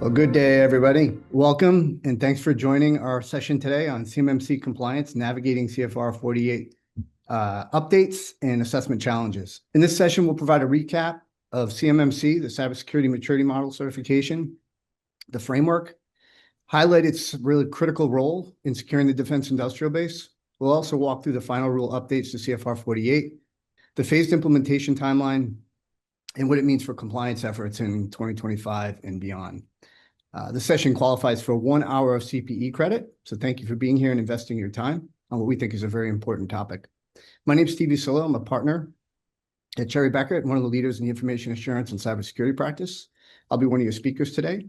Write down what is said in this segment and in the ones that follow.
Well, good day, everybody. Welcome, and thanks for joining our session today on CMMC compliance, navigating CFR 48 updates and assessment challenges. In this session, we'll provide a recap of CMMC, the Cybersecurity Maturity Model Certification, the framework, highlight its really critical role in securing the defense industrial base. We'll also walk through the final rule updates to CFR 48, the phased implementation timeline, and what it means for compliance efforts in 2025 and beyond. The session qualifies for 1 hour of CPE credit, so thank you for being here and investing your time on what we think is a very important topic. My name is Stevie Solo. I'm a partner at Cherry Beckett, one of the leaders in the information assurance and cybersecurity practice. I'll be one of your speakers today.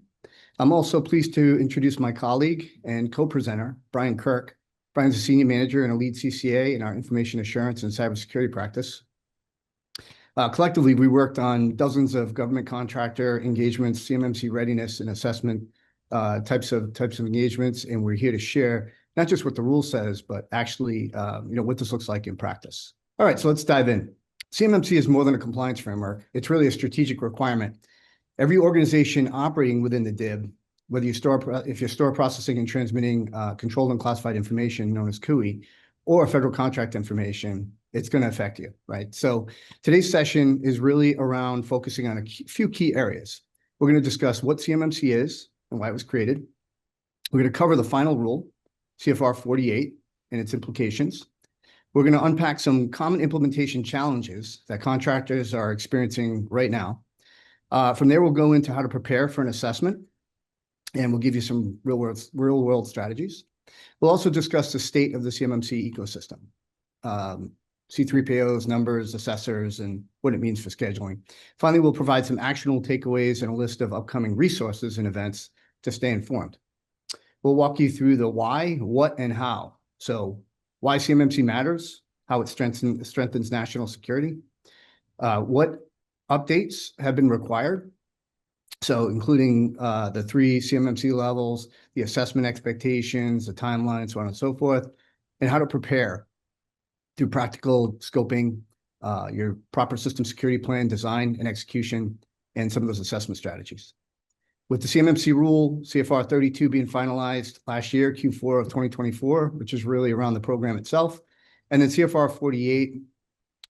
I'm also pleased to introduce my colleague and co-presenter, Brian Kirk. Brian's a senior manager and a lead CCA in our information assurance and cybersecurity practice. Collectively, we worked on dozens of government contractor engagements, CMMC readiness and assessment types of engagements, and we're here to share not just what the rule says, but actually what this looks like in practice. All right, so let's dive in. CMMC is more than a compliance framework. It's really a strategic requirement. Every organization operating within the DIB, whether if you're store processing and transmitting controlled and classified information known as CUI, or federal contract information, it's going to affect you, right? So today's session is really around focusing on a few key areas. We're going to discuss what CMMC is and why it was created. We're going to cover the final rule, CFR 48, and its implications. We're going to unpack some common implementation challenges that contractors are experiencing right now. From there, we'll go into how to prepare for an assessment, and we'll give you some real-world strategies. We'll also discuss the state of the CMMC ecosystem. C3POs, numbers, assessors, and what it means for scheduling. Finally, we'll provide some actionable takeaways and a list of upcoming resources and events to stay informed. We'll walk you through the why, what, and how. So why CMMC matters, how it strengthens national security, what updates have been required, so including the 3 CMMC levels, the assessment expectations, the timeline, so on and so forth, and how to prepare through practical scoping, your proper system security plan, design and execution, and some of those assessment strategies. With the CMMC rule, CFR 32 being finalized last year, Q4 of 2024, which is really around the program itself, and then CFR 48,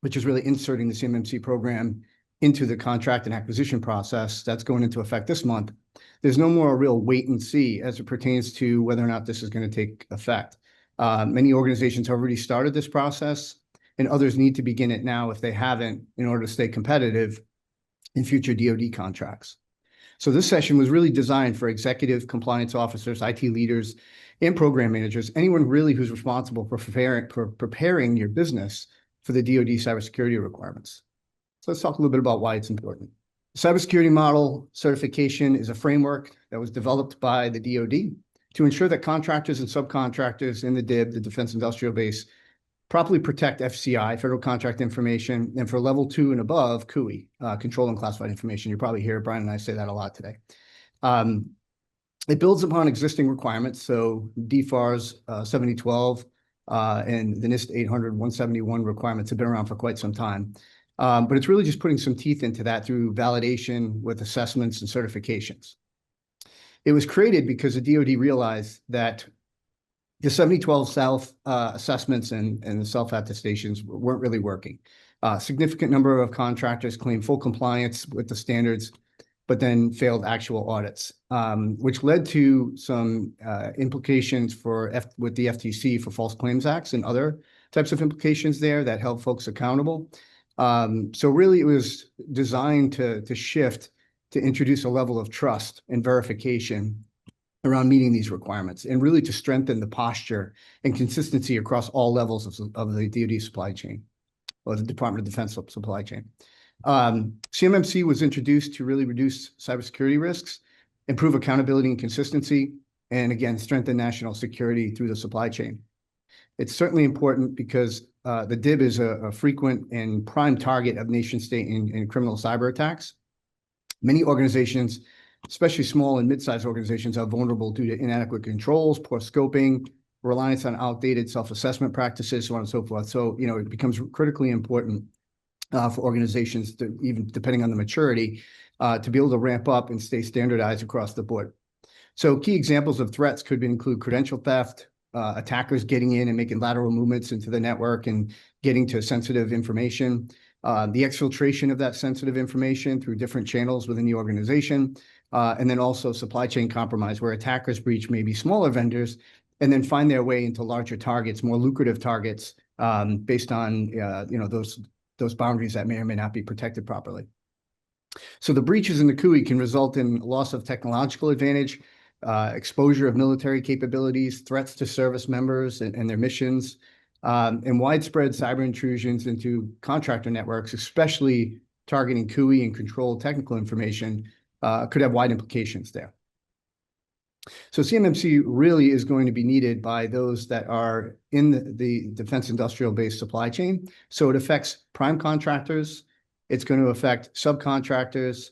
which is really inserting the CMMC program into the contract and acquisition process that's going into effect this month. There's no more real wait and see as it pertains to whether or not this is going to take effect. Many organizations have already started this process, and others need to begin it now if they haven't, in order to stay competitive in future DoD contracts. So this session was really designed for executive compliance officers, IT leaders, and program managers, anyone really who's responsible for preparing your business for the DoD cybersecurity requirements. So let's talk a little bit about why it's important. Cybersecurity Model Certification is a framework that was developed by the DoD to ensure that contractors and subcontractors in the DIB, the Defense Industrial Base, properly protect FCI, federal contract information, and for level 2 and above, CUI, controlled and classified information. You probably hear Brian and I say that a lot today. It builds upon existing requirements, so DFARS 7012 and the NIST 800-171 requirements have been around for quite some time. But it's really just putting some teeth into that through validation with assessments and certifications. It was created because the DoD realized that the 7012 self assessments and the self-attestations weren't really working. A significant number of contractors claimed full compliance with the standards, but then failed actual audits, which led to some implications with the FTC for false claims acts and other types of implications there that held folks accountable. So really it was designed to shift to introduce a level of trust and verification around meeting these requirements, and really to strengthen the posture and consistency across all levels of the DoD supply chain, or the Department of Defense supply chain. CMMC was introduced to really reduce cybersecurity risks, improve accountability and consistency, and again, strengthen national security through the supply chain. It's certainly important because the DIB is a frequent and prime target of nation state and criminal cyber attacks. Many organizations, especially small and mid-sized organizations, are vulnerable due to inadequate controls, poor scoping, reliance on outdated self-assessment practices, so on and so forth. So, it becomes critically important for organizations, to, even depending on the maturity, to be able to ramp up and stay standardized across the board. So key examples of threats could include credential theft, attackers getting in and making lateral movements into the network and getting to sensitive information, the exfiltration of that sensitive information through different channels within the organization, and then also supply chain compromise, where attackers breach maybe smaller vendors and then find their way into larger targets, more lucrative targets, based on those boundaries that may or may not be protected properly. So the breaches in the CUI can result in loss of technological advantage, exposure of military capabilities, threats to service members and their missions, and widespread cyber intrusions into contractor networks, especially targeting CUI and controlled technical information, could have wide implications there. So CMMC really is going to be needed by those that are in the defense industrial based supply chain. So it affects prime contractors. It's going to affect subcontractors,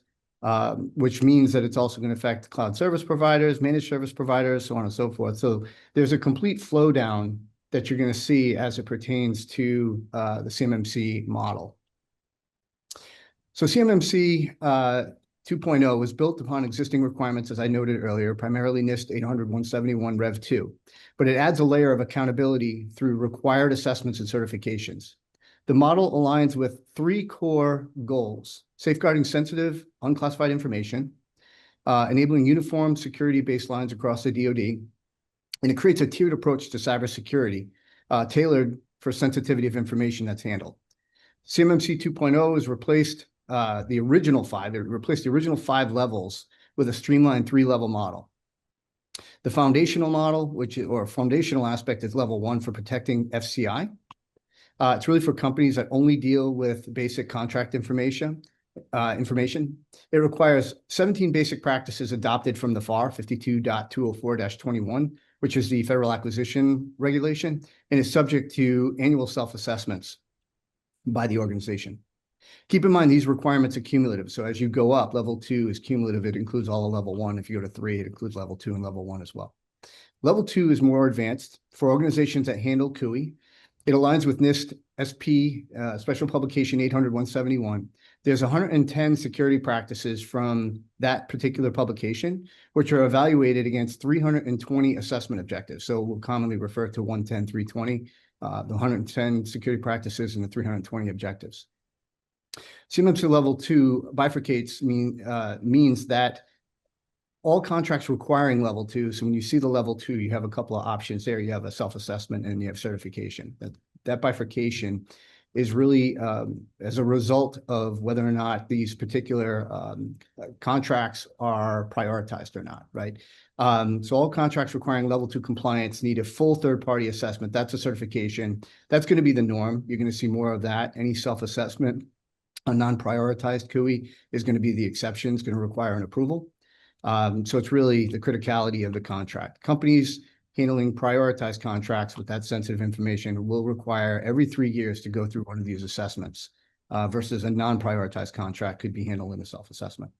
which means that it's also going to affect cloud service providers, managed service providers, so on and so forth. So there's a complete flow down that you're going to see as it pertains to the CMMC model. So CMMC 2.0 was built upon existing requirements, as I noted earlier, primarily NIST 800-171 Rev 2, but it adds a layer of accountability through required assessments and certifications. The model aligns with three core goals: safeguarding sensitive, unclassified information, enabling uniform security baselines across the DoD, and it creates a tiered approach to cybersecurity, tailored for sensitivity of information that's handled. CMMC 2.0 has replaced the original five. It replaced the original 5 levels with a streamlined 3-level model. The foundational model, foundational aspect, is level 1 for protecting FCI. It's really for companies that only deal with basic contract information. It requires 17 basic practices adopted from the FAR 52.204-21, which is the Federal Acquisition Regulation, and is subject to annual self-assessments by the organization. Keep in mind, these requirements are cumulative. So as you go up, level 2 is cumulative. It includes all of level 1. If you go to 3, it includes level 2 and level 1 as well. Level 2 is more advanced for organizations that handle CUI. It aligns with NIST SP Special Publication 800-171. There's 110 security practices from that particular publication, which are evaluated against 320 assessment objectives. So we'll commonly refer to 110, 320, the 110 security practices and the 320 objectives. CMMC level 2 bifurcates means that all contracts requiring level 2. So when you see the level 2, you have a couple of options there. You have a self-assessment and you have certification. That bifurcation is really as a result of whether or not these particular contracts are prioritized or not, right? So all contracts requiring level 2 compliance need a full third-party assessment. That's a certification. That's going to be the norm. You're going to see more of that. Any self-assessment, a non-prioritized CUI, is going to be the exception. It's going to require an approval. So it's really the criticality of the contract. Companies handling prioritized contracts with that sensitive information will require every 3 years to go through one of these assessments, versus a non-prioritized contract could be handled in a self-assessment.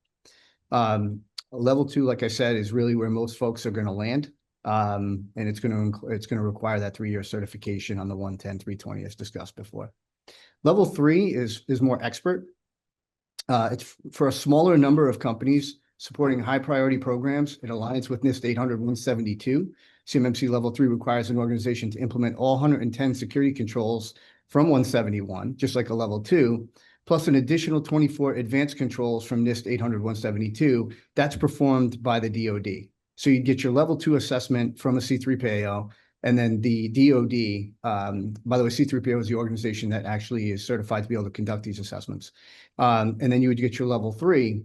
Level 2, like I said, is really where most folks are going to land, and it's going to require that 3-year certification on the 110, 320 as discussed before. Level 3 is more expert. It's for a smaller number of companies supporting high priority programs. It aligns with NIST 800-172. CMMC level 3 requires an organization to implement all 110 security controls from 171, just like a level 2, plus an additional 24 advanced controls from NIST 800-172. That's performed by the DoD. So you get your level 2 assessment from a C3PAO, and then the DoD, by the way, C3PAO is the organization that actually is certified to be able to conduct these assessments. And then you would get your level 3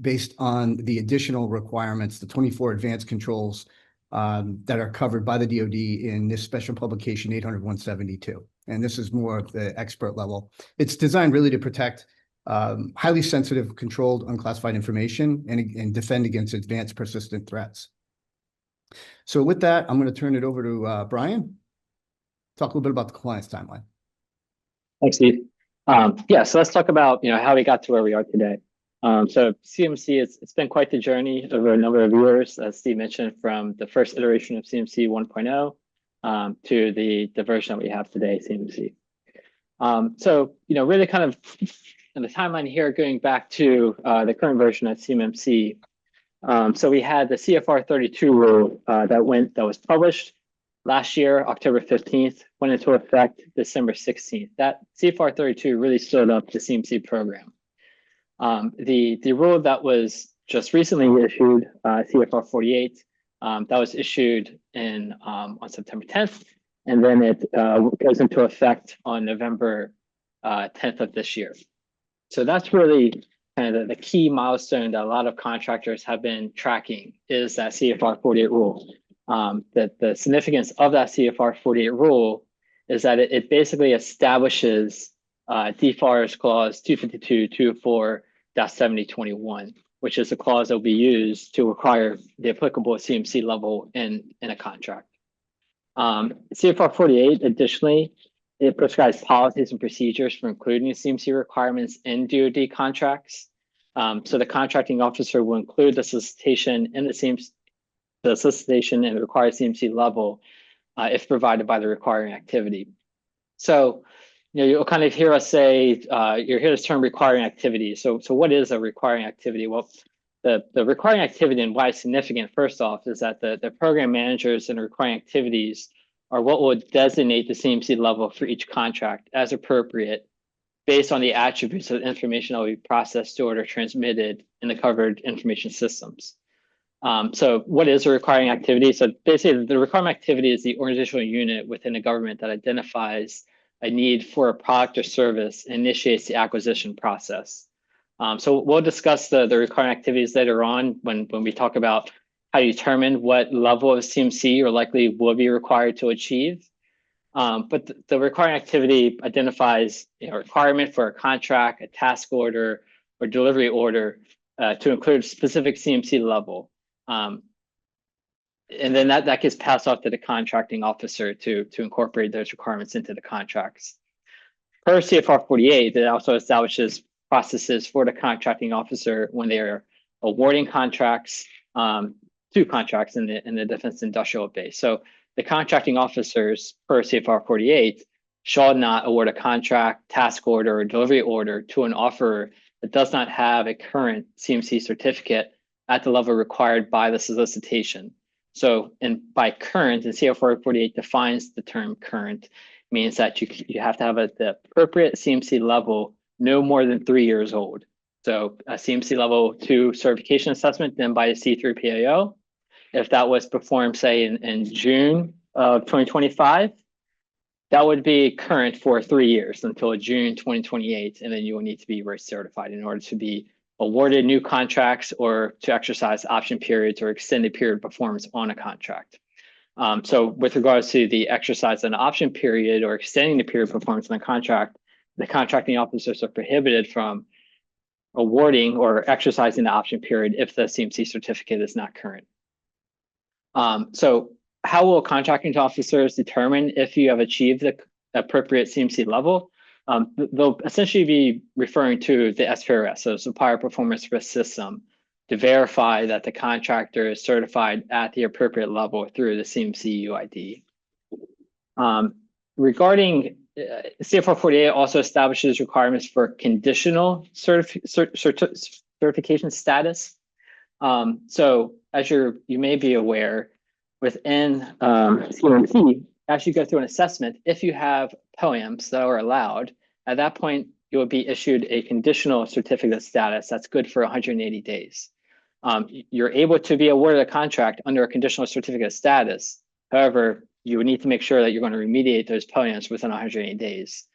based on the additional requirements, the 24 advanced controls that are covered by the DoD in this special publication 800-172. And this is more of the expert level. It's designed really to protect highly sensitive, controlled, unclassified information and defend against advanced persistent threats. So with that, I'm going to turn it over to Brian. Talk a little bit about the compliance timeline. Thanks, Steve. Yeah, so let's talk about how we got to where we are today. So CMMC, it's been quite the journey over a number of years, as Steve mentioned, from the first iteration of CMMC 1.0 to the version that we have today, CMMC. So, really kind of in the timeline here, going back to the current version of CMMC. So we had the CFR 32 rule that was published last year, October 15th, went into effect December 16th. That CFR 32 really stood up the CMC program. The rule that was just recently issued, CFR 48, that was issued on September 10th, and then it goes into effect on November 10th of this year. So that's really kind of the key milestone that a lot of contractors have been tracking, is that CFR 48 rule. The significance of that CFR 48 rule is that it basically establishes DFARS clause 252.204.7021, which is a clause that will be used to require the applicable CMC level in a contract. CFR 48, additionally, it prescribes policies and procedures for including CMC requirements in DoD contracts. So the contracting officer will include the solicitation in the solicitation and the required CMC level if provided by the requiring activity. So, you'll kind of hear us say, you'll hear this term requiring activity. So what is a requiring activity? Well, the requiring activity and why it's significant, first off, is that the program managers and requiring activities are what will designate the CMC level for each contract as appropriate based on the attributes of information that will be processed, stored, or transmitted in the covered information systems. So what is a requiring activity? So basically, the requiring activity is the organizational unit within a government that identifies a need for a product or service and initiates the acquisition process. So we'll discuss the requiring activities later on when we talk about how you determine what level of CMC or likely will be required to achieve. But the requiring activity identifies a requirement for a contract, a task order, or delivery order to include specific CMC level. And then that gets passed off to the contracting officer to incorporate those requirements into the contracts. Per CFR 48, it also establishes processes for the contracting officer when they are awarding contracts to contracts in the defense industrial base. So the contracting officers per CFR 48 shall not award a contract, task order, or delivery order to an offerer that does not have a current CMC certificate at the level required by the solicitation. So, and by current, and CFR 48 defines the term current, means that you have to have the appropriate CMC level no more than 3 years old. So a CMC level 2 certification assessment done by a C3PAO, if that was performed, say, in June of 2025, that would be current for 3 years until June 2028, and then you will need to be recertified in order to be awarded new contracts or to exercise option periods or extended period performance on a contract. So with regards to the exercise an option period or extending the period of performance on a contract, the contracting officers are prohibited from awarding or exercising the option period if the CMC certificate is not current. So how will contracting officers determine if you have achieved the appropriate CMC level? They'll essentially be referring to the SPRS, so Supplier Performance Risk System, to verify that the contractor is certified at the appropriate level through the CMC UID. Regarding CFR 48 also establishes requirements for conditional certification status. So as you may be aware, within CMMC, as you go through an assessment, if you have POAMs that are allowed, at that point, you will be issued a conditional certificate of status that's good for 180 days. You're able to be awarded a contract under a conditional certificate of status. However, you would need to make sure that you're going to remediate those POAMs within 180 days.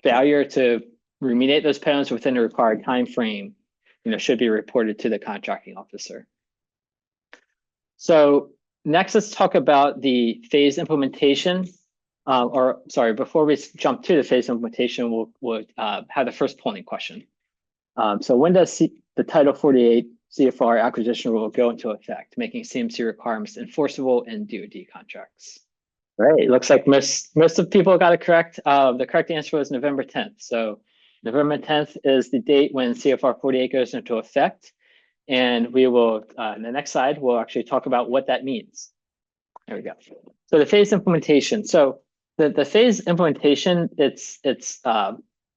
Failure to remediate those POAMs within the required time frame, should be reported to the contracting officer. So next, let's talk about the phase implementation. Before we jump to the phase implementation, we'll have the first polling question. So when does the Title 48 CFR acquisition rule go into effect, making CMC requirements enforceable in DoD contracts? Right, it looks like most of the people got it correct. The correct answer was November 10th. So November 10th is the date when CFR 48 goes into effect. And we will, in the next slide, we'll actually talk about what that means. There we go. So the phase implementation. So The phase implementation, it's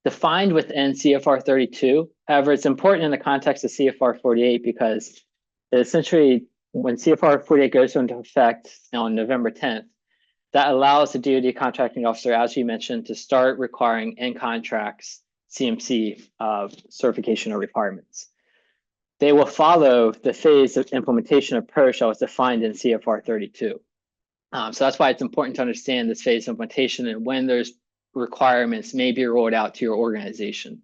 defined within CFR 32. However, it's important in the context of CFR 48 because essentially when CFR 48 goes into effect on November 10th, that allows the DoD contracting officer, as you mentioned, to start requiring in contracts CMC certification or requirements. They will follow the phase of implementation approach that was defined in CFR 32. So that's why it's important to understand this phase implementation and when those requirements may be rolled out to your organization.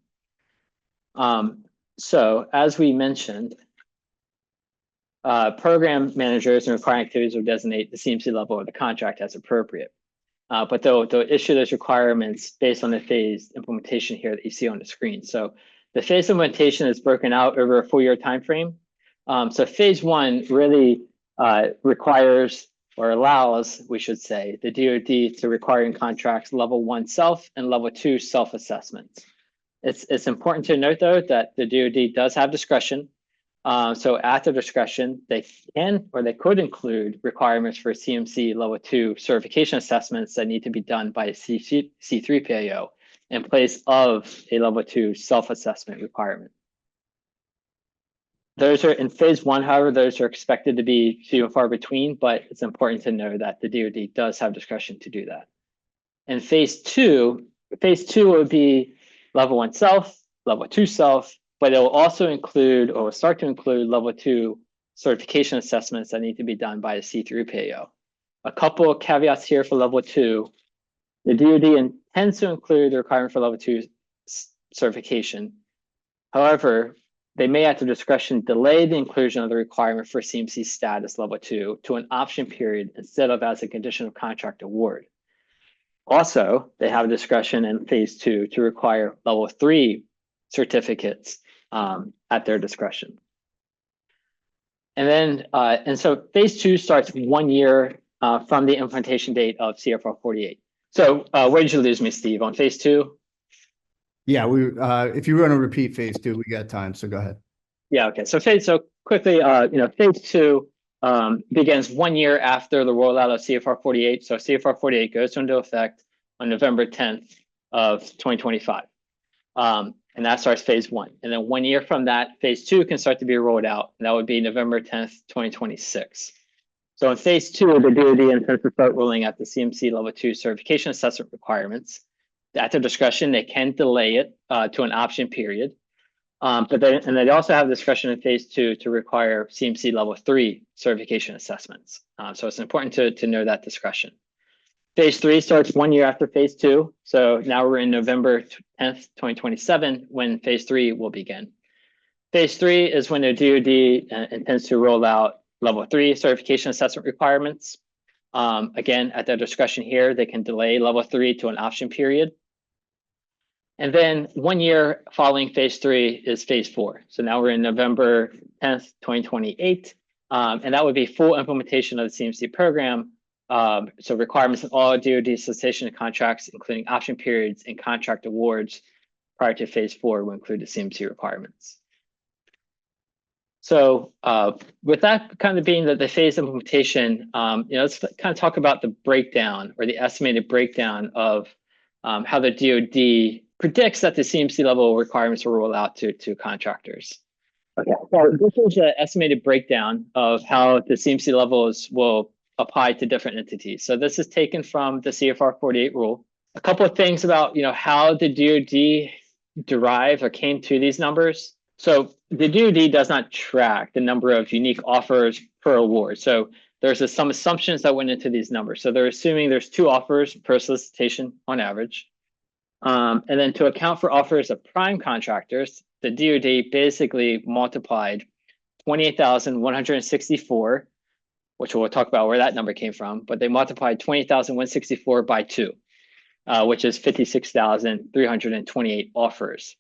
So as we mentioned, program managers and requiring activities will designate the CMC level of the contract as appropriate. But they'll issue those requirements based on the phase implementation here that you see on the screen. So the phase implementation is broken out over a 4-year time frame. So phase 1 really requires or allows, we should say, the DoD to require in contracts level 1 self and level 2 self-assessments. It's important to note, though, that the DoD does have discretion. So at their discretion, they can or they could include requirements for CMC level 2 certification assessments that need to be done by a C3 PAO in place of a level 2 self-assessment requirement. Those are in phase 1, however, those are expected to be few and far between, but it's important to know that the DoD does have discretion to do that. In phase 2 would be level 1 self, level 2 self, but it will also include or will start to include level 2 certification assessments that need to be done by a C3 PAO. A couple of caveats here for level 2. The DoD intends to include the requirement for level 2 certification. However, they may at their discretion delay the inclusion of the requirement for CMC status level 2 to an option period instead of as a condition of contract award. Also, they have discretion in phase 2 to require level 3 certificates at their discretion. And then, and so phase 2 starts 1 year from the implementation date of CFR 48. So where did you lose me, Steve? On phase 2? Yeah, if you want to repeat phase 2, we got time, so go ahead. Yeah, okay. So quickly, phase 2 begins 1 year after the rollout of CFR 48. So CFR 48 goes into effect on November 10th of 2025. And that starts phase 1. And then 1 year from that, phase 2 can start to be rolled out. And that would be November 10th, 2026. So in phase 2, the DoD intends to start rolling out the CMC level 2 certification assessment requirements. At their discretion, they can delay it to an option period. But they also have discretion in phase 2 to require CMC level 3 certification assessments. So it's important to know that discretion. Phase 3 starts 1 year after phase 2. So now we're in November 10th, 2027, when phase 3 will begin. Phase 3 is when the DoD intends to roll out level 3 certification assessment requirements. Again, at their discretion here, they can delay level 3 to an option period. And then 1 year following phase 3 is phase 4. So now we're in November 10th, 2028. And that would be full implementation of the CMC program. So requirements in all DoD cessation contracts, including option periods and contract awards prior to phase 4 will include the CMC requirements. So with that kind of being the phase implementation, let's kind of talk about the breakdown or the estimated breakdown of how the DoD predicts that the CMC level requirements will roll out to contractors. Okay, so this is an estimated breakdown of how the CMC levels will apply to different entities. So this is taken from the CFR 48 rule. A couple of things about how the DoD derived or came to these numbers. So the DoD does not track the number of unique offers per award. So there's some assumptions that went into these numbers. So they're assuming there's 2 offers per solicitation on average. And then to account for offers of prime contractors, the DoD basically multiplied 28,164, which we'll talk about where that number came from, but they multiplied 20,164 by 2, which is 56,328 offers.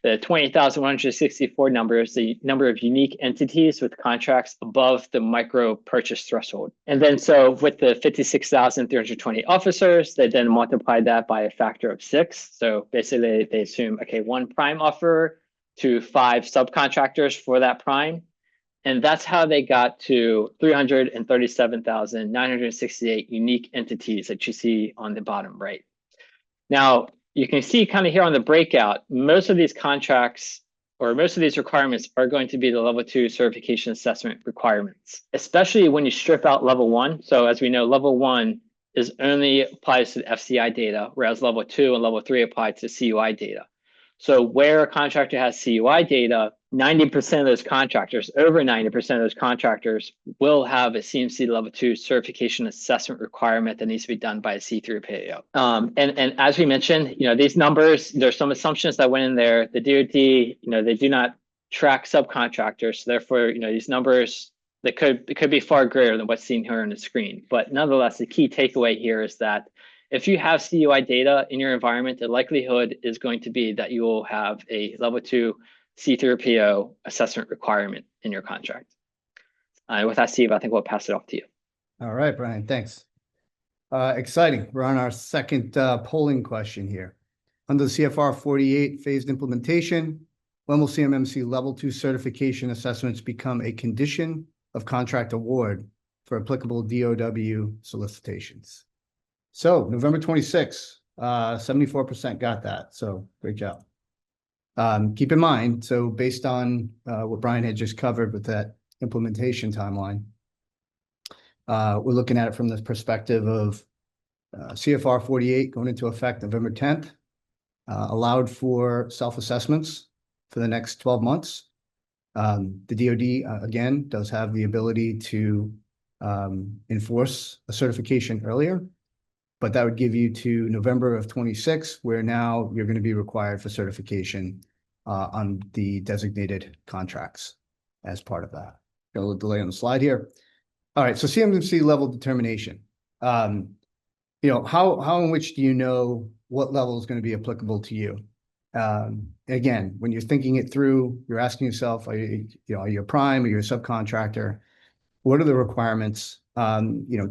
The 28,164 number is the number of unique entities with contracts above the micro purchase threshold. And then so with the 56,320 officers, they then multiplied that by a factor of 6. So basically they assume, okay, 1 prime offer to 5 subcontractors for that prime. And that's how they got to 337,968 unique entities that you see on the bottom right. Now, you can see kind of here on the breakout, most of these contracts or most of these requirements are going to be the level 2 certification assessment requirements, especially when you strip out level 1. So as we know, level 1 is only applies to the FCI data, whereas level 2 and level 3 apply to CUI data. So where a contractor has CUI data, 90% of those contractors, over 90% of those contractors will have a CMC level 2 certification assessment requirement that needs to be done by a C3PAO. And as we mentioned, these numbers, there's some assumptions that went in there. The DoD, they do not track subcontractors. So therefore, these numbers, it could be far greater than what's seen here on the screen. But nonetheless, the key takeaway here is that if you have CUI data in your environment, the likelihood is going to be that you will have a level 2 C3PO assessment requirement in your contract. With that, Steve, I think we'll pass it off to you. All right, Brian, thanks. Exciting. We're on our second polling question here. Under the CFR 48 phased implementation, when will CMMC level 2 certification assessments become a condition of contract award for applicable DOW solicitations? So November 26th, 74% got that. So great job. Keep in mind, so based on what Brian had just covered with that implementation timeline, we're looking at it from the perspective of CFR 48 going into effect November 10th, allowed for self-assessments for the next 12 months. The DoD, again, does have the ability to enforce a certification earlier, but that would give you to November of 26, where now you're going to be required for certification on the designated contracts as part of that. Got a little delay on the slide here. All right, so CMMC level determination. How in which do you know what level is going to be applicable to you? Again, when you're thinking it through, you're asking yourself, are you a prime or you're a subcontractor? What are the requirements?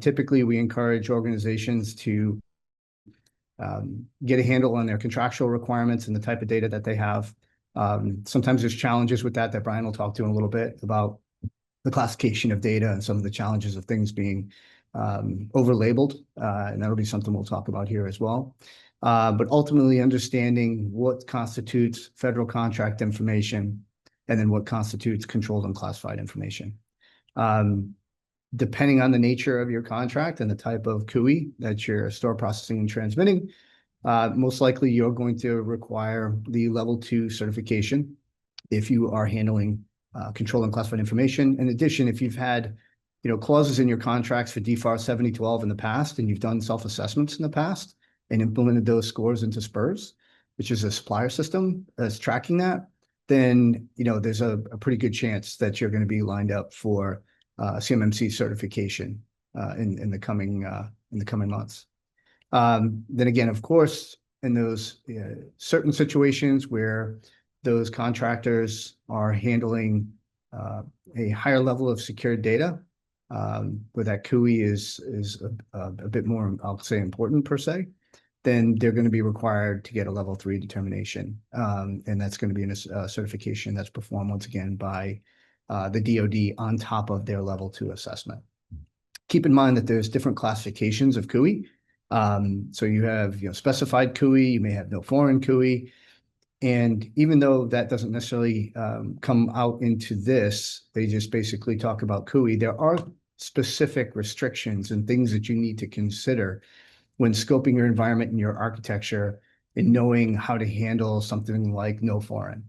Typically we encourage organizations to get a handle on their contractual requirements and the type of data that they have. Sometimes there's challenges with that Brian will talk to in a little bit about the classification of data and some of the challenges of things being over-labeled. And that'll be something we'll talk about here as well. But ultimately understanding what constitutes federal contract information and then what constitutes controlled and classified information. Depending on the nature of your contract and the type of CUI that you're store processing and transmitting, most likely you're going to require the level 2 certification if you are handling controlled and classified information. In addition, if you've had clauses in your contracts for DFARS 7012 in the past and you've done self-assessments in the past and implemented those scores into SPRS, which is a supplier system that's tracking that, then there's a pretty good chance that you're going to be lined up for CMMC certification in the coming months. Then again, of course, in those certain situations where those contractors are handling a higher level of secured data, where that CUI is a bit more, I'll say, important per se, then they're going to be required to get a level 3 determination. And that's going to be a certification that's performed once again by the DoD on top of their level 2 assessment. Keep in mind that there's different classifications of CUI. So you have specified CUI, you may have no foreign CUI. And even though that doesn't necessarily come out into this, they just basically talk about CUI, there are specific restrictions and things that you need to consider when scoping your environment and your architecture and knowing how to handle something like no foreign,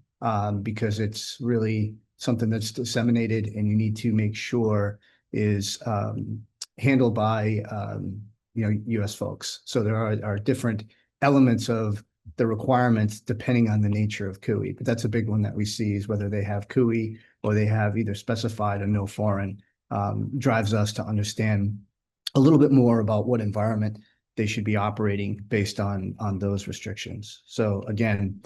because it's really something that's disseminated and you need to make sure is handled by US folks. So there are different elements of the requirements depending on the nature of CUI, but that's a big one that we see is whether they have CUI or they have either specified or no foreign, drives us to understand a little bit more about what environment they should be operating based on those restrictions. So again,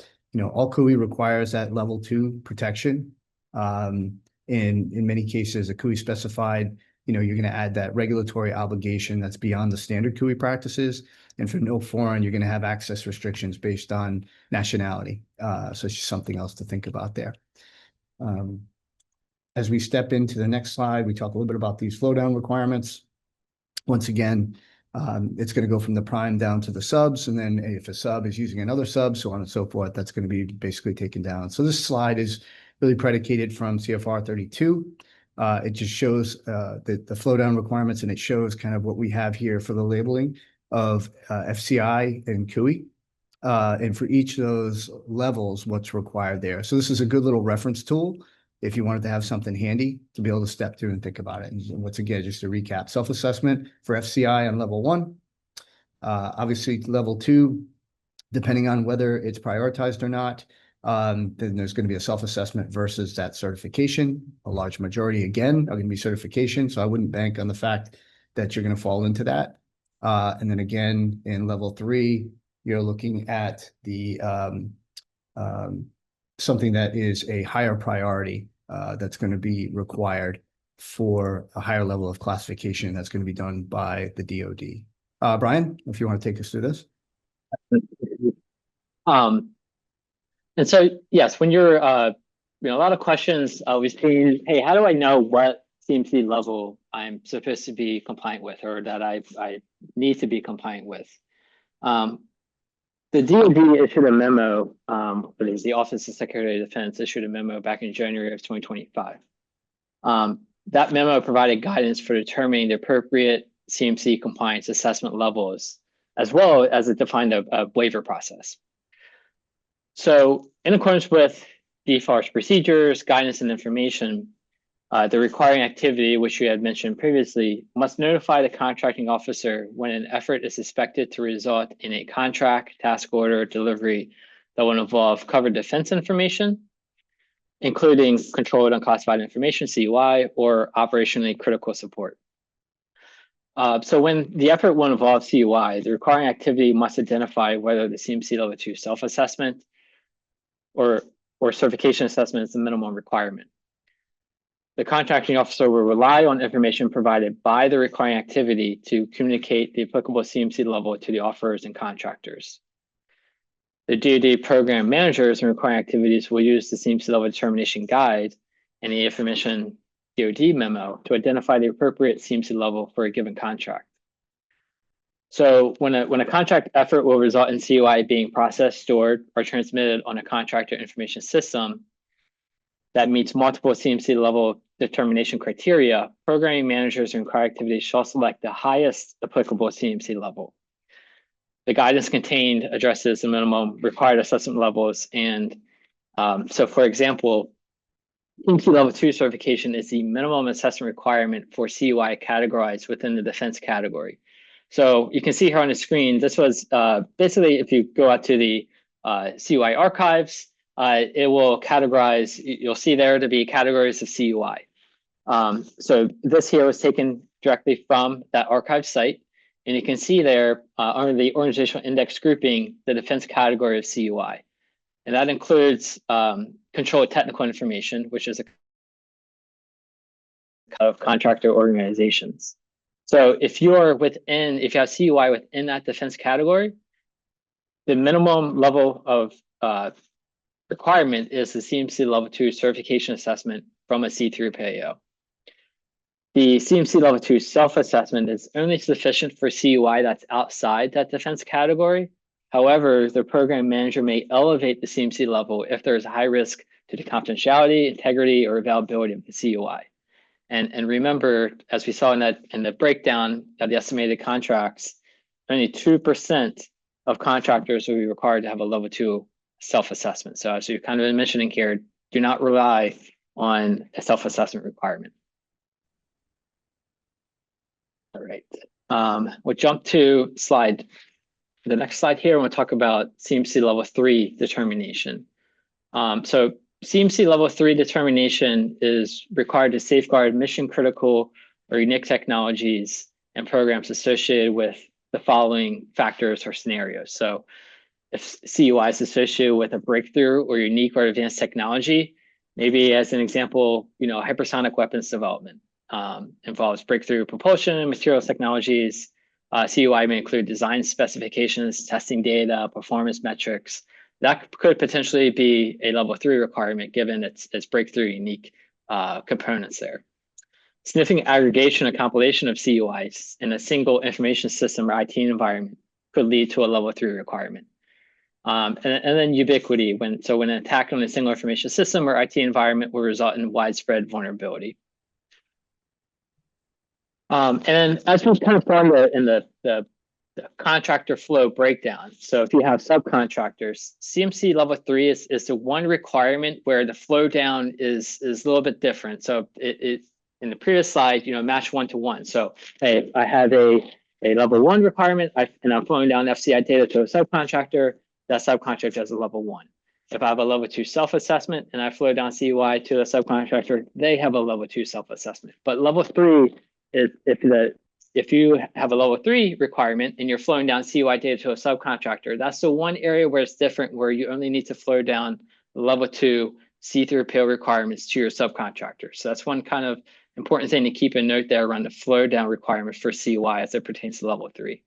all CUI requires that level 2 protection. In many cases, a CUI specified, you're going to add that regulatory obligation that's beyond the standard CUI practices. And for no foreign, you're going to have access restrictions based on nationality. So it's just something else to think about there. As we step into the next slide, we talk a little bit about these flow down requirements. Once again, it's going to go from the prime down to the subs, and then if a sub is using another sub, so on and so forth, that's going to be basically taken down. So this slide is really predicated from CFR 32. It just shows the flow down requirements, and it shows kind of what we have here for the labeling of FCI and CUI. And for each of those levels, what's required there. So this is a good little reference tool if you wanted to have something handy to be able to step through and think about it. And once again, just to recap, self-assessment for FCI on level 1. Obviously, level 2, depending on whether it's prioritized or not, then there's going to be a self-assessment versus that certification. A large majority, again, are going to be certification. So I wouldn't bank on the fact that you're going to fall into that. And then again, in level 3, you're looking at the something that is a higher priority that's going to be required for a higher level of classification that's going to be done by the DoD. Brian, if you want to take us through this. And so, yes, when you're, a lot of questions we've seen, hey, how do I know what CMC level I'm supposed to be compliant with, or that I need to be compliant with? The DoD issued a memo, it is the Office of Secretary of Defense issued a memo back in January of 2025. That memo provided guidance for determining the appropriate CMC compliance assessment levels, as well as it defined a waiver process. So in accordance with DFARS procedures, guidance, and information, the requiring activity, which we had mentioned previously, must notify the contracting officer when an effort is suspected to result in a contract, task order, or delivery that will involve covered defense information, including controlled unclassified information, CUI, or operationally critical support. So when the effort will involve CUI, the requiring activity must identify whether the CMC Level 2 self-assessment or certification assessment is the minimum requirement. The contracting officer will rely on information provided by the requiring activity to communicate the applicable CMC level to the offerers and contractors. The DoD program managers and requiring activities will use the CMC level determination guide and the information DoD memo to identify the appropriate CMC level for a given contract. So when a contract effort will result in CUI being processed, stored, or transmitted on a contractor information system that meets multiple CMC level determination criteria, programming managers and required activities shall select the highest applicable CMC level. The guidance contained addresses the minimum required assessment levels. And so, for example, CMC Level 2 certification is the minimum assessment requirement for CUI categorized within the defense category. So you can see here on the screen, this was basically, if you go out to the CUI archives, it will categorize, you'll see there to be categories of CUI. So this here was taken directly from that archive site. And you can see there under the organizational index grouping, the defense category of CUI. And that includes controlled technical information, which is a of contractor organizations. So if you have CUI within that defense category, the minimum level of requirement is the CMC Level 2 certification assessment from a C3PAO. The CMC Level 2 self-assessment is only sufficient for CUI that's outside that defense category. However, the program manager may elevate the CMC level if there is a high risk to the confidentiality, integrity, or availability of the CUI. And remember, as we saw in the breakdown of the estimated contracts, only 2% of contractors will be required to have a Level 2 self-assessment. So as you've kind of been mentioning here, do not rely on a self-assessment requirement. All right, we'll jump to the next slide here. We'll talk about CMC Level 3 determination. So CMC Level 3 determination is required to safeguard mission critical or unique technologies and programs associated with the following factors or scenarios. So if CUI is associated with a breakthrough or unique or advanced technology, maybe as an example, hypersonic weapons development involves breakthrough propulsion and materials technologies. CUI may include design specifications, testing data, performance metrics. That could potentially be a Level 3 requirement given its breakthrough, unique, components there. Sniffing aggregation and compilation of CUIs in a single information system or IT environment could lead to a level 3 requirement. And then ubiquity, when an attack on a single information system or IT environment will result in widespread vulnerability. And as we kind of found in the contractor flow breakdown, so if you have subcontractors, CMC level 3 is the one requirement where the flow down is a little bit different. So it in the previous slide, match 1-to-1. So hey, I have a level 1 requirement, and I'm flowing down FCI data to a subcontractor. That subcontractor has a level 1. If I have a level 2 self-assessment and I flow down CUI to a subcontractor, they have a level 2 self-assessment. But level 3 is if you have a level 3 requirement and you're flowing down CUI data to a subcontractor, that's the one area where it's different, where you only need to flow down level 2 C3PO requirements to your subcontractor. So that's one kind of important thing to keep in note there around the flow down requirements for CUI as it pertains to level 3.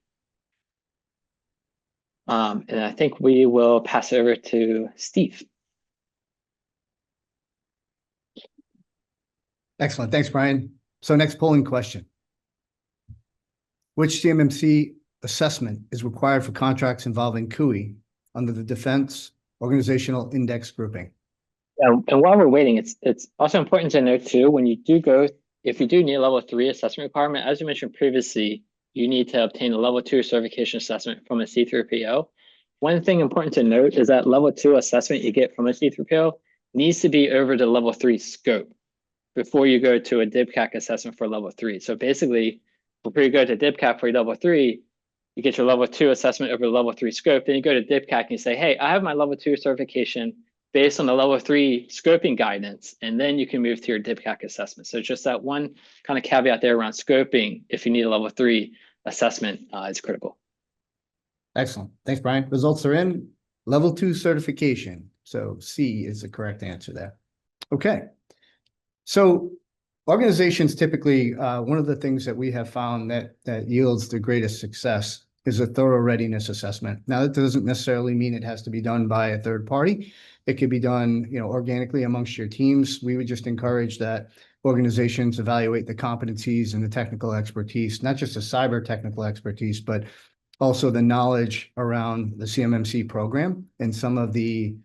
And I think we will pass over to Steve. Excellent. Thanks, Brian. So next polling question. Which CMMC assessment is required for contracts involving CUI under the Defense Organizational Index grouping? And while we're waiting, it's also important to note too, when you do go, if you do need a level 3 assessment requirement, as you mentioned previously, you need to obtain a level 2 certification assessment from a C3PO. One thing important to note is that level 2 assessment you get from a C3PO needs to be over the level 3 scope before you go to a DIBCAC assessment for level 3. So basically, before you go to DIBCAC for your level 3, you get your level 2 assessment over the level 3 scope. Then you go to DIBCAC and you say, hey, I have my level 2 certification based on the level 3 scoping guidance, and then you can move to your DIBCAC assessment. So just that one kind of caveat there around scoping, if you need a level 3 assessment, is critical. Excellent. Thanks, Brian. Results are in. Level 2 certification. So C is the correct answer there. Okay. So organizations typically, one of the things that we have found that yields the greatest success is a thorough readiness assessment. Now, that doesn't necessarily mean it has to be done by a third party. It could be done, organically amongst your teams. We would just encourage that organizations evaluate the competencies and the technical expertise, not just the cyber technical expertise, but also the knowledge around the CMMC program and some of the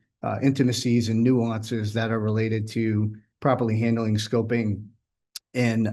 intimacies and nuances that are related to properly handling scoping and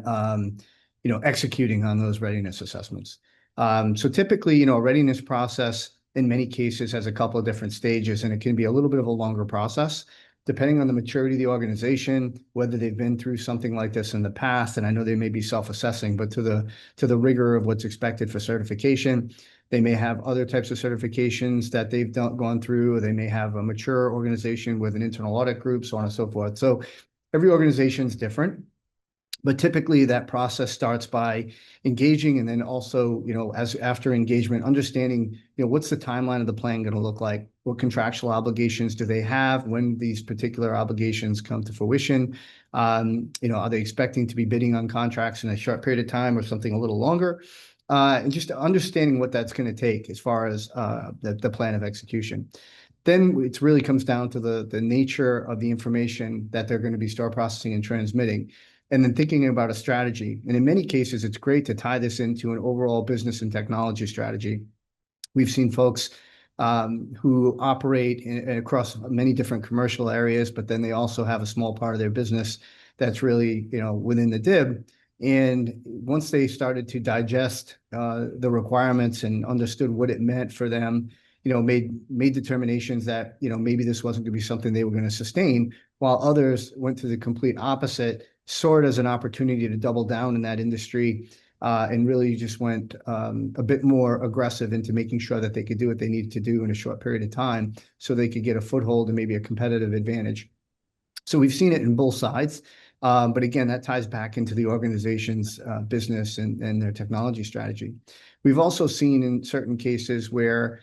executing on those readiness assessments. So typically, a readiness process in many cases has a couple of different stages, and it can be a little bit of a longer process, depending on the maturity of the organization, whether they've been through something like this in the past. And I know they may be self-assessing, but to the rigor of what's expected for certification, they may have other types of certifications that they've gone through. Or they may have a mature organization with an internal audit group, so on and so forth. So every organization is different. But typically that process starts by engaging, and then also, after engagement, understanding, what's the timeline of the plan going to look like? What contractual obligations do they have? When these particular obligations come to fruition? Are they expecting to be bidding on contracts in a short period of time or something a little longer? And just understanding what that's going to take as far as the plan of execution. Then it really comes down to the nature of the information that they're going to be store processing and transmitting. And then thinking about a strategy. And in many cases, it's great to tie this into an overall business and technology strategy. We've seen folks who operate across many different commercial areas, but then they also have a small part of their business that's really, within the DIB. And once they started to digest the requirements and understood what it meant for them, made determinations that, maybe this wasn't going to be something they were going to sustain, while others went to the complete opposite, saw it as an opportunity to double down in that industry, and really just went a bit more aggressive into making sure that they could do what they needed to do in a short period of time so they could get a foothold and maybe a competitive advantage. So we've seen it in both sides. But again, that ties back into the organization's business and their technology strategy. We've also seen in certain cases where,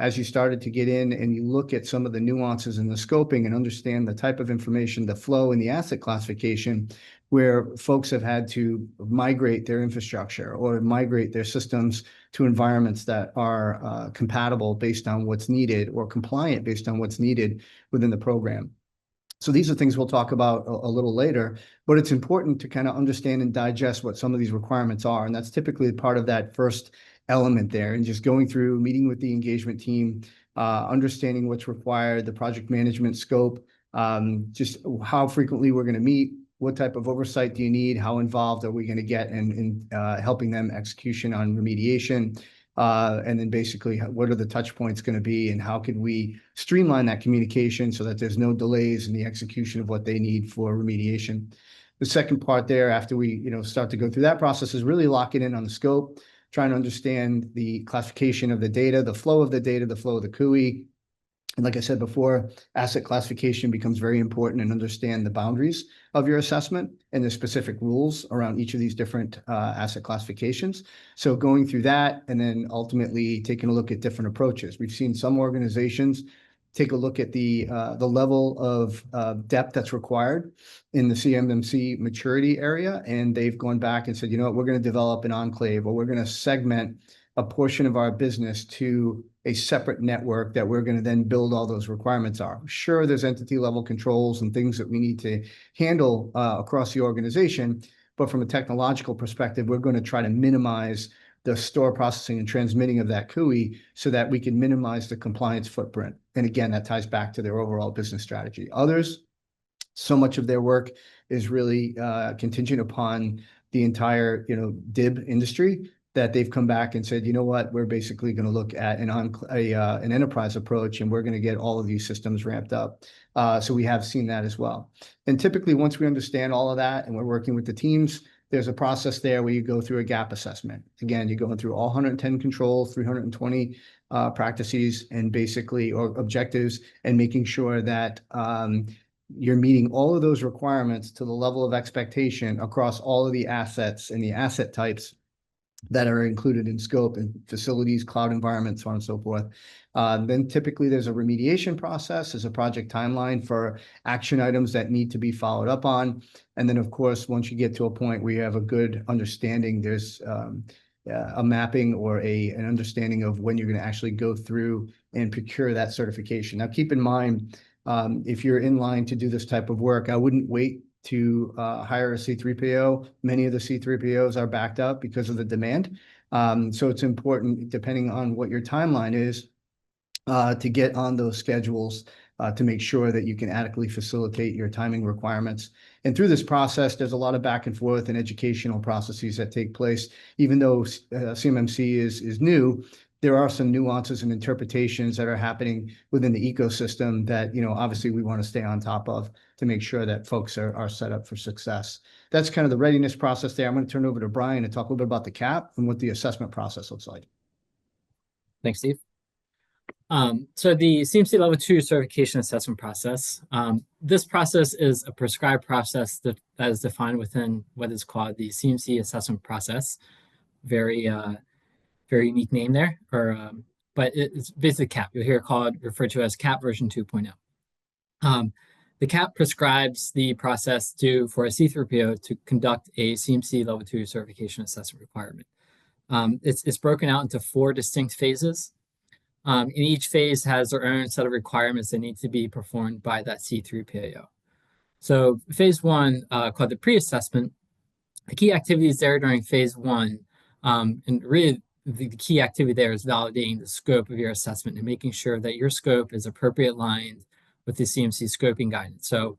as you started to get in and you look at some of the nuances in the scoping and understand the type of information, the flow and the asset classification, where folks have had to migrate their infrastructure or migrate their systems to environments that are compatible based on what's needed or compliant based on what's needed within the program. So these are things we'll talk about a little later, but it's important to kind of understand and digest what some of these requirements are. And that's typically part of that first element there, and just going through, meeting with the engagement team, understanding what's required, the project management scope, just how frequently we're going to meet, what type of oversight do you need, how involved are we going to get in helping them execution on remediation. And then basically, what are the touch points going to be, and how can we streamline that communication so that there's no delays in the execution of what they need for remediation. The second part there, after we start to go through that process, is really locking in on the scope, trying to understand the classification of the data, the flow of the data, the flow of the CUI. And like I said before, asset classification becomes very important, and understand the boundaries of your assessment and the specific rules around each of these different asset classifications. So going through that, and then ultimately taking a look at different approaches. We've seen some organizations take a look at the level of depth that's required in the CMMC maturity area, and they've gone back and said, you know what, we're going to develop an enclave, or we're going to segment a portion of our business to a separate network that we're going to then build all those requirements are. Sure, there's entity level controls and things that we need to handle across the organization, but from a technological perspective, we're going to try to minimize the store processing and transmitting of that CUI so that we can minimize the compliance footprint. And again, that ties back to their overall business strategy. Others, so much of their work is really contingent upon the entire DIB industry, that they've come back and said, you know what, we're basically going to look at an enterprise approach, and we're going to get all of these systems ramped up. So we have seen that as well. And typically, once we understand all of that and we're working with the teams, there's a process there where you go through a gap assessment. Again, you're going through all 110 controls, 320 practices, and basically, or objectives, and making sure that you're meeting all of those requirements to the level of expectation across all of the assets and the asset types that are included in scope, and facilities, cloud environments, so on and so forth. Then typically there's a remediation process, there's a project timeline for action items that need to be followed up on. And then, of course, once you get to a point where you have a good understanding, there's a mapping or an understanding of when you're going to actually go through and procure that certification. Now, keep in mind, if you're in line to do this type of work, I wouldn't wait to hire a C3PO. Many of the C3POs are backed up because of the demand. So it's important, depending on what your timeline is, to get on those schedules to make sure that you can adequately facilitate your timing requirements. And through this process, there's a lot of back and forth and educational processes that take place. Even though CMMC is new, there are some nuances and interpretations that are happening within the ecosystem that, obviously we want to stay on top of to make sure that folks are set up for success. That's kind of the readiness process there. I'm going to turn it over to Brian to talk a little bit about the CAP and what the assessment process looks like. Thanks, Steve. So the CMC Level 2 certification assessment process, this process is a prescribed process that is defined within what is called the CMC assessment process. Very unique name there, but it's basically CAP. You'll hear it referred to as CAP version 2.0. The CAP prescribes the process for a C3PO to conduct a CMC Level 2 certification assessment requirement. It's broken out into 4 distinct phases. And each phase has their own set of requirements that need to be performed by that C3PO. So phase 1, called the pre-assessment, the key activities there during phase 1, and really the key activity there is validating the scope of your assessment and making sure that your scope is appropriately aligned with the CMC scoping guidance. So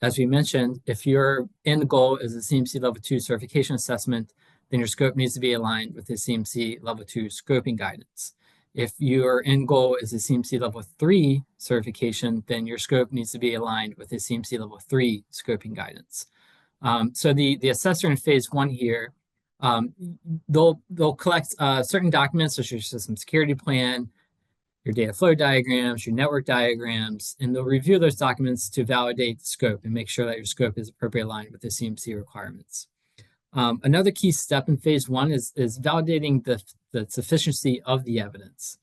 as we mentioned, if your end goal is a CMC Level 2 certification assessment, then your scope needs to be aligned with the CMC Level 2 scoping guidance. If your end goal is a CMC Level 3 certification, then your scope needs to be aligned with the CMC Level 3 scoping guidance. So the assessor in phase 1 here, they'll collect certain documents, such as your system security plan, your data flow diagrams, your network diagrams, and they'll review those documents to validate the scope and make sure that your scope is appropriately aligned with the CMC requirements. Another key step in phase 1 is validating the sufficiency of the evidence.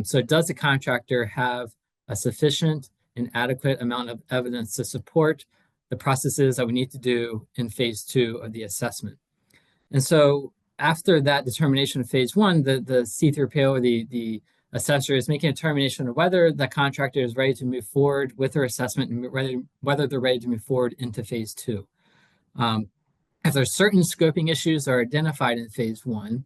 So does the contractor have a sufficient and adequate amount of evidence to support the processes that we need to do in phase 2 of the assessment? And so after that determination of phase 1, the C3PO, or the assessor is making a determination of whether the contractor is ready to move forward with their assessment and whether they're ready to move forward into phase 2. If there's certain scoping issues that are identified in phase 1,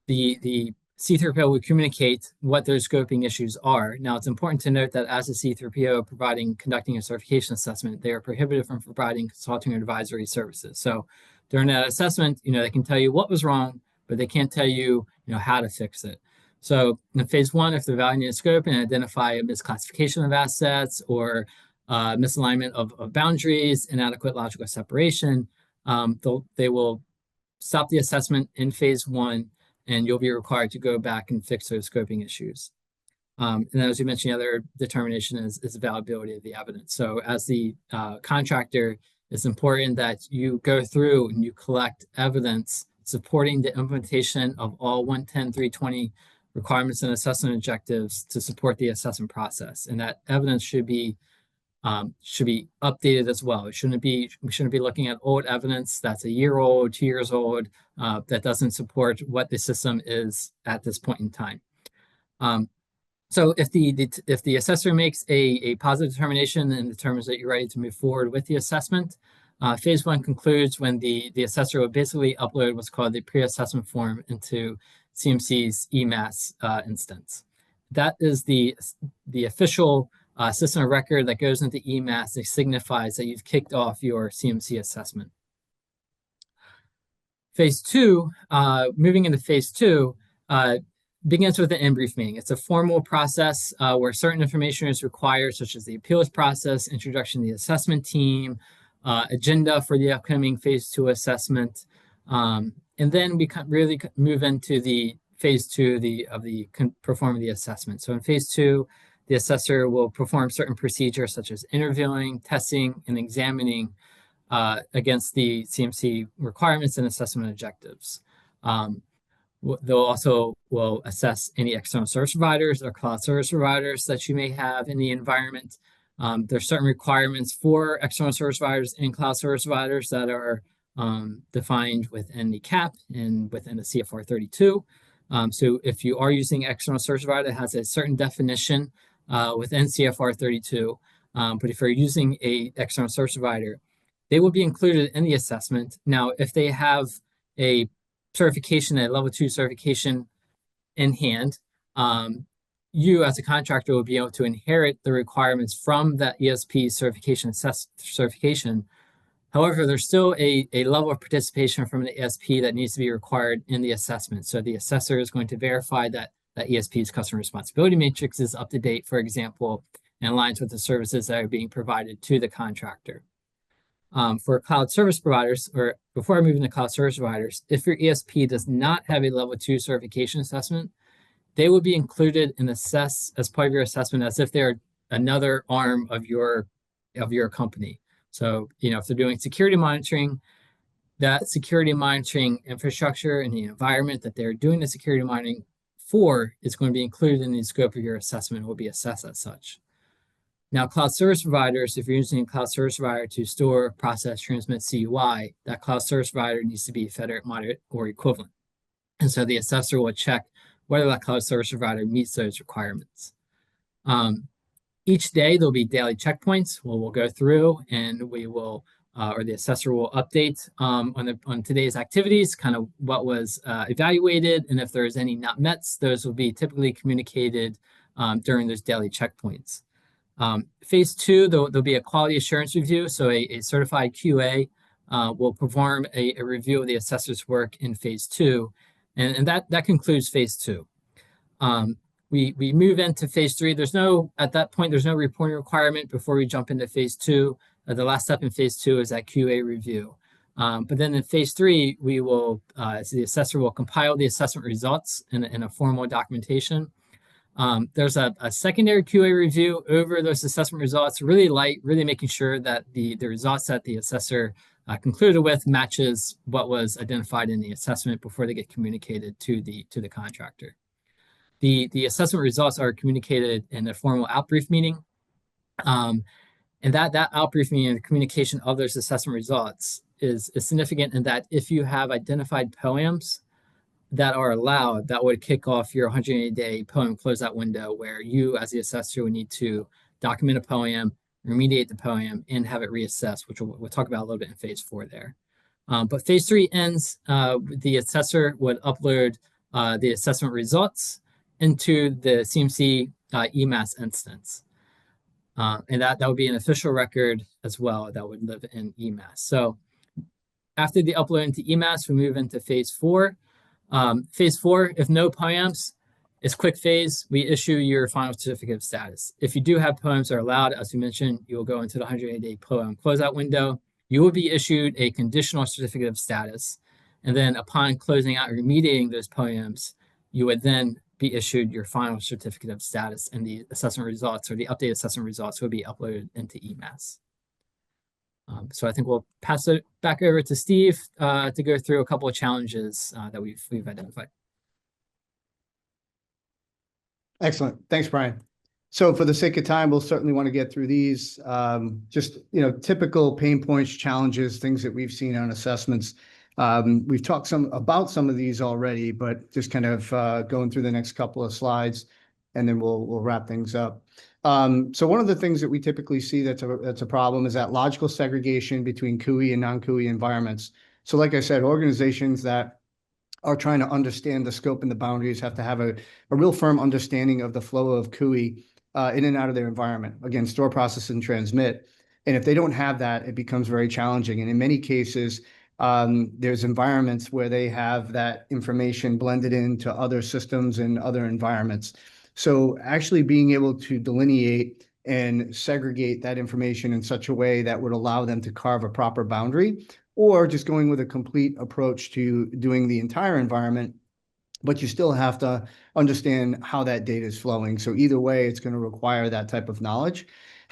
the C3PO will communicate what those scoping issues are. Now, it's important to note that as a C3PO conducting a certification assessment, they are prohibited from providing consulting or advisory services. So during that assessment, they can tell you what was wrong, but they can't tell you, how to fix it. So in phase 1, if they're evaluating the scope and identify a misclassification of assets or misalignment of boundaries, inadequate logical separation, they will stop the assessment in phase 1, and you'll be required to go back and fix those scoping issues. And as you mentioned, the other determination is availability of the evidence. So as the contractor, it's important that you go through and you collect evidence supporting the implementation of all 110.320 requirements and assessment objectives to support the assessment process. And that evidence should be updated as well. We shouldn't be looking at old evidence that's a year old, 2 years old, that doesn't support what the system is at this point in time. So if the assessor makes a positive determination and determines that you're ready to move forward with the assessment, phase 1 concludes when the assessor will basically upload what's called the pre-assessment form into CMC's EMAS instance. That is the official system of record that goes into EMAS that signifies that you've kicked off your CMC assessment. Phase 2, moving into phase 2, begins with an in-brief meeting. It's a formal process where certain information is required, such as the appeals process, introduction to the assessment team, agenda for the upcoming phase 2 assessment. And then we really move into the phase 2 of the performing the assessment. So in phase 2, the assessor will perform certain procedures such as interviewing, testing, and examining against the CMC requirements and assessment objectives. They'll also will assess any external service providers or cloud service providers that you may have in the environment. There's certain requirements for external service providers and cloud service providers that are defined within the CAP and within the CFR 32. So if you are using external service provider, it has a certain definition within CFR 32. But if you're using a external service provider, they will be included in the assessment. Now, if they have a certification, a level 2 certification in hand, you as a contractor will be able to inherit the requirements from that ESP certification. However, there's still a level of participation from the ESP that needs to be required in the assessment. So the assessor is going to verify that ESP's customer responsibility matrix is up to date, for example, and aligns with the services that are being provided to the contractor. For cloud service providers, or before I move into cloud service providers, if your ESP does not have a level 2 certification assessment, they will be included and assessed as part of your assessment as if they're another arm of your company. So, if they're doing security monitoring, that security monitoring infrastructure and the environment that they're doing the security monitoring for is going to be included in the scope of your assessment and will be assessed as such. Now, cloud service providers, if you're using a cloud service provider to store, process, transmit CUI, that cloud service provider needs to be federate, moderate, or equivalent. And so the assessor will check whether that cloud service provider meets those requirements. Each day, there'll be daily checkpoints where we'll go through and we will, or the assessor will update on today's activities, kind of what was evaluated, and if there's any not mets, those will be typically communicated during those daily checkpoints. Phase 2, there'll be a quality assurance review. So a certified QA will perform a review of the assessor's work in phase 2. And that concludes phase 2. We move into phase 3. At that point, there's no reporting requirement before we jump into phase 2. The last step in phase 2 is that QA review. But then in phase 3, the assessor will compile the assessment results in a formal documentation. There's a secondary QA review over those assessment results, really making sure that the results that the assessor concluded with matches what was identified in the assessment before they get communicated to the contractor. The assessment results are communicated in a formal outbrief meeting. And that outbrief meeting and the communication of those assessment results is significant in that if you have identified POAMs that are allowed, that would kick off your 180-day POEM closeout window, where you, as the assessor, would need to document a POEM, remediate the POEM, and have it reassessed, which we'll talk about a little bit in phase 4 there. But phase 3 ends, the assessor would upload the assessment results into the CMC EMAS instance. And that would be an official record as well that would live in EMAS. So after the upload into EMAS, we move into phase 4. Phase 4, if no POEMs, it's quick phase. We issue your final certificate of status. If you do have POEMs that are allowed, as we mentioned, you will go into the 180-day POEM closeout window. You will be issued a conditional certificate of status. And then upon closing out and remediating those POEMs, you would then be issued your final certificate of status, and the assessment results, or the updated assessment results, will be uploaded into EMAS. So I think we'll pass it back over to Steve to go through a couple of challenges that we've identified. Excellent. Thanks, Brian. So for the sake of time, we'll certainly want to get through these. Just, typical pain points, challenges, things that we've seen on assessments. We've talked about some of these already, but just kind of going through the next couple of slides, and then we'll wrap things up. So one of the things that we typically see that's a problem is that logical segregation between CUI and non-CUI environments. So like I said, organizations that are trying to understand the scope and the boundaries have to have a real firm understanding of the flow of CUI in and out of their environment. Again, store, process, and transmit. And if they don't have that, it becomes very challenging. And in many cases, there's environments where they have that information blended into other systems and other environments. So actually being able to delineate and segregate that information in such a way that would allow them to carve a proper boundary, or just going with a complete approach to doing the entire environment, but you still have to understand how that data is flowing. So either way, it's going to require that type of knowledge.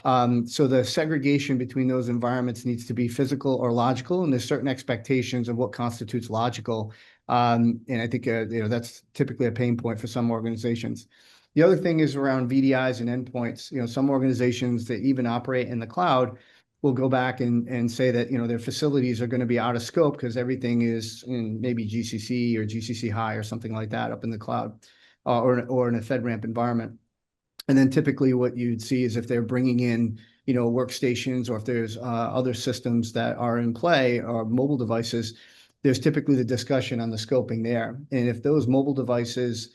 So the segregation between those environments needs to be physical or logical, and there's certain expectations of what constitutes logical. And I think that's typically a pain point for some organizations. The other thing is around VDIs and endpoints. Some organizations that even operate in the cloud will go back and say that their facilities are going to be out of scope because everything is in maybe GCC or GCC high or something like that up in the cloud, or in a FedRAMP environment. And then typically what you'd see is if they're bringing in, workstations, or if there's other systems that are in play, or mobile devices, there's typically the discussion on the scoping there. And if those mobile devices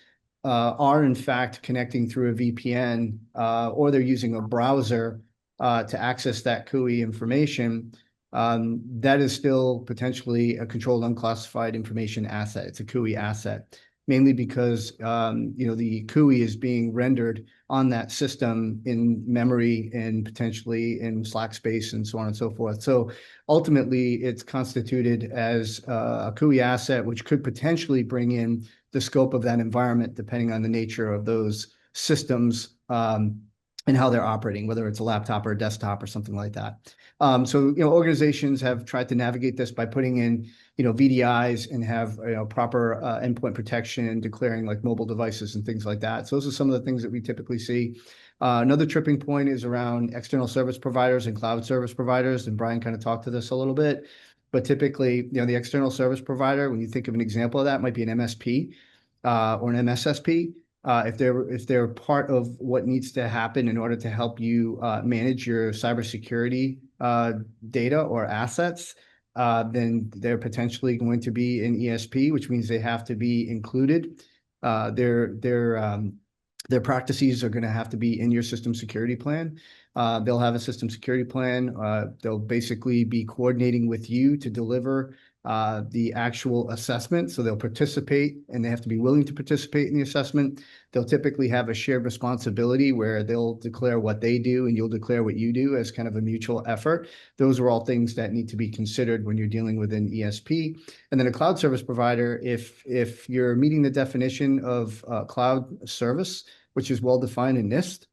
are in fact connecting through a VPN, or they're using a browser to access that CUI information, that is still potentially a controlled unclassified information asset. It's a CUI asset, mainly because the CUI is being rendered on that system in memory and potentially in Slack space and so on and so forth. So ultimately, it's constituted as a CUI asset, which could potentially bring in the scope of that environment, depending on the nature of those systems and how they're operating, whether it's a laptop or a desktop or something like that. So organizations have tried to navigate this by putting in VDIs and have proper endpoint protection and declaring like mobile devices and things like that. So those are some of the things that we typically see. Another tripping point is around external service providers and cloud service providers, and Brian kind of talked to this a little bit. But typically, the external service provider, when you think of an example of that, might be an MSP or an MSSP. If they're part of what needs to happen in order to help you manage your cybersecurity data or assets, then they're potentially going to be an ESP, which means they have to be included. Their practices are going to have to be in your system security plan. They'll have a system security plan. They'll basically be coordinating with you to deliver the actual assessment. So they'll participate, and they have to be willing to participate in the assessment. They'll typically have a shared responsibility where they'll declare what they do and you'll declare what you do as kind of a mutual effort. Those are all things that need to be considered when you're dealing with an ESP. And then a cloud service provider, if you're meeting the definition of cloud service, which is well defined in NIST,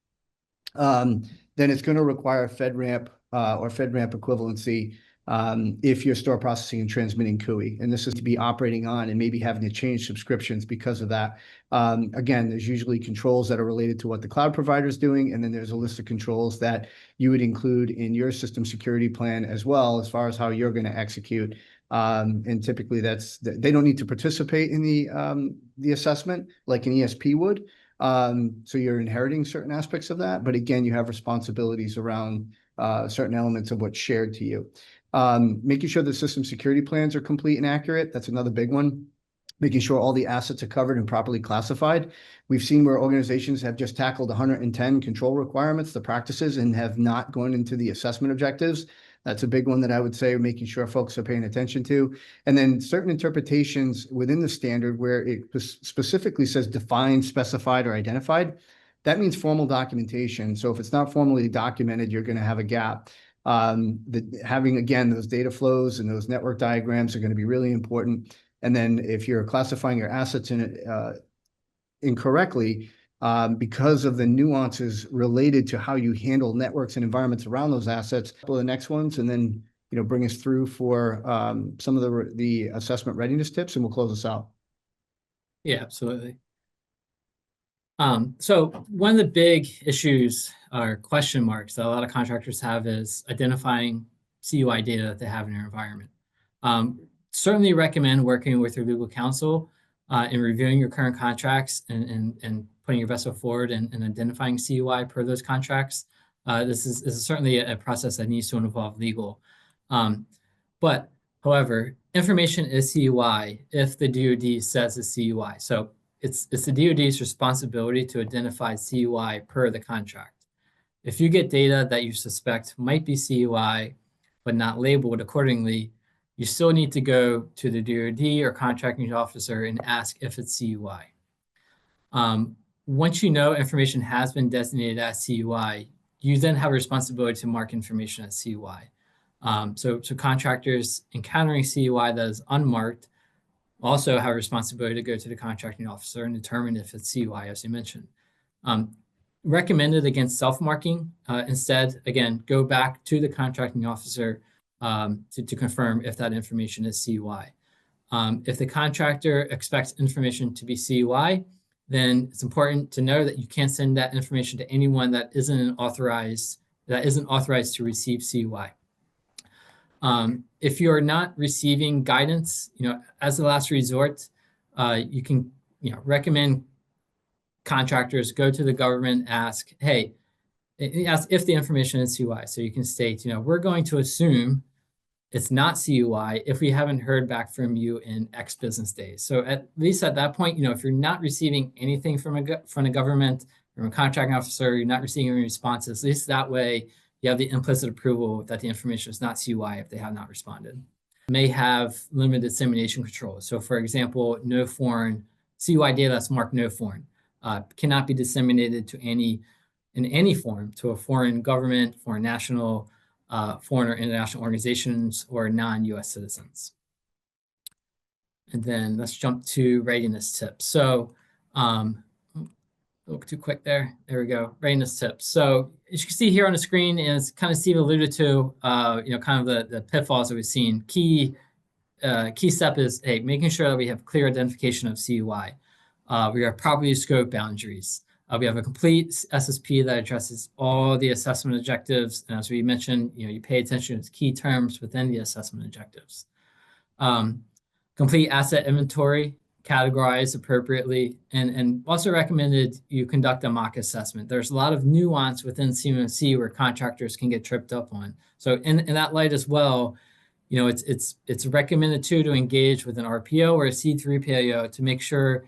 then it's going to require FedRAMP or FedRAMP equivalency if you're store processing and transmitting CUI. And this is to be operating on and maybe having to change subscriptions because of that. Again, there's usually controls that are related to what the cloud provider is doing, and then there's a list of controls that you would include in your system security plan as well, as far as how you're going to execute And typically they don't need to participate in the assessment like an ESP would. So you're inheriting certain aspects of that, but again, you have responsibilities around certain elements of what's shared to you. Making sure the system security plans are complete and accurate. That's another big one. Making sure all the assets are covered and properly classified. We've seen where organizations have just tackled 110 control requirements, the practices, and have not gone into the assessment objectives. That's a big one that I would say making sure folks are paying attention to. And then certain interpretations within the standard where it specifically says defined, specified, or identified. That means formal documentation. So if it's not formally documented, you're going to have a gap. Having, again, those data flows and those network diagrams are going to be really important. And then if you're classifying your assets incorrectly, because of the nuances related to how you handle networks and environments around those assets, the next ones, and then bring us through for some of the assessment readiness tips, and we'll close this out. Yeah, absolutely. So one of the big issues or question marks that a lot of contractors have is identifying CUI data that they have in their environment. Certainly recommend working with your legal counsel in reviewing your current contracts and putting your best foot forward and identifying CUI per those contracts. This is certainly a process that needs to involve legal. But however, information is CUI if the DoD says it's CUI. So it's the DoD's responsibility to identify CUI per the contract. If you get data that you suspect might be CUI, but not labeled accordingly, you still need to go to the DoD or contracting officer and ask if it's CUI. Once you know information has been designated as CUI, you then have a responsibility to mark information as CUI. So contractors encountering CUI that is unmarked also have a responsibility to go to the contracting officer and determine if it's CUI, as you mentioned. Recommended against self-marking. Instead, again, go back to the contracting officer to confirm if that information is CUI. If the contractor expects information to be CUI, then it's important to know that you can't send that information to anyone that isn't authorized to receive CUI. If you're not receiving guidance, as a last resort, you can recommend contractors go to the government, ask, hey, ask if the information is CUI. So you can state, we're going to assume it's not CUI if we haven't heard back from you in X business days. So at least at that point, if you're not receiving anything from a government, from a contracting officer, you're not receiving any responses, at least that way you have the implicit approval that the information is not CUI if they have not responded. May have limited dissemination controls. So for example, no foreign CUI data that's marked no foreign cannot be disseminated in any form to a foreign government, foreign national, foreign or international organizations, or non-US citizens. And then let's jump to readiness tips. So look too quick there. There we go. Readiness tips. So as you can see here on the screen, is kind of Steve alluded to, kind of the pitfalls that we've seen. Key step is, hey, making sure that we have clear identification of CUI. We have properly scoped boundaries. We have a complete SSP that addresses all the assessment objectives. And as we mentioned, you pay attention to key terms within the assessment objectives. Complete asset inventory, categorize appropriately, and also recommended you conduct a mock assessment. There's a lot of nuance within CMMC where contractors can get tripped up on. So in that light as well, it's recommended too to engage with an RPO or a C3PAO to make sure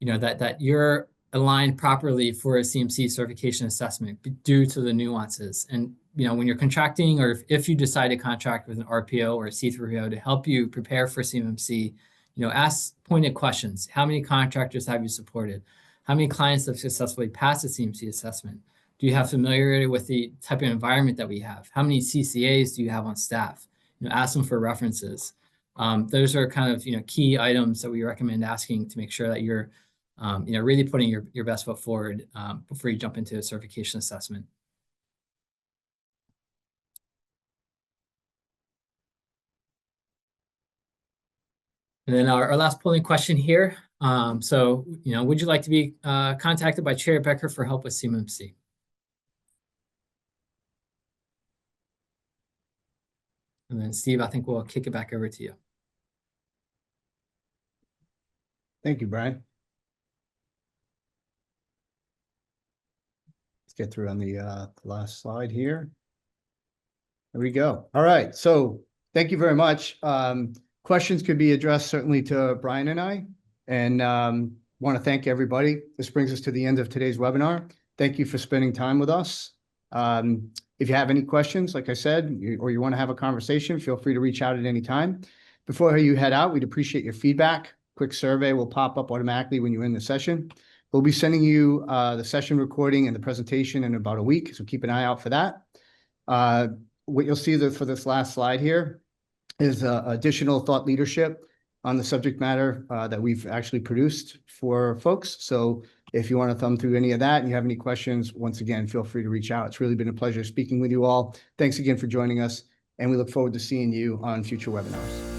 that you're aligned properly for a CMC certification assessment due to the nuances. And when you're contracting, or if you decide to contract with an RPO or a C3PAO to help you prepare for CMMC, ask pointed questions. How many contractors have you supported? How many clients have successfully passed the CMC assessment? Do you have familiarity with the type of environment that we have? How many CCAs do you have on staff? Ask them for references. Those are kind of key items that we recommend asking to make sure that you're really putting your best foot forward before you jump into a certification assessment. And then our last polling question here. Would you like to be contacted by Chair Becker for help with CMMC? And then Steve, I think we'll kick it back over to you. Thank you, Brian. Let's get through on the last slide here. There we go. All right. So thank you very much. Questions could be addressed certainly to Brian and I, and want to thank everybody. This brings us to the end of today's webinar. Thank you for spending time with us. If you have any questions, like I said, or you want to have a conversation, feel free to reach out at any time. Before you head out, we'd appreciate your feedback. Quick survey will pop up automatically when you're in the session. We'll be sending you the session recording and the presentation in about a week, so keep an eye out for that. What you'll see for this last slide here is additional thought leadership on the subject matter that we've actually produced for folks. So if you want to thumb through any of that and you have any questions, once again, feel free to reach out. It's really been a pleasure speaking with you all. Thanks again for joining us, and we look forward to seeing you on future webinars.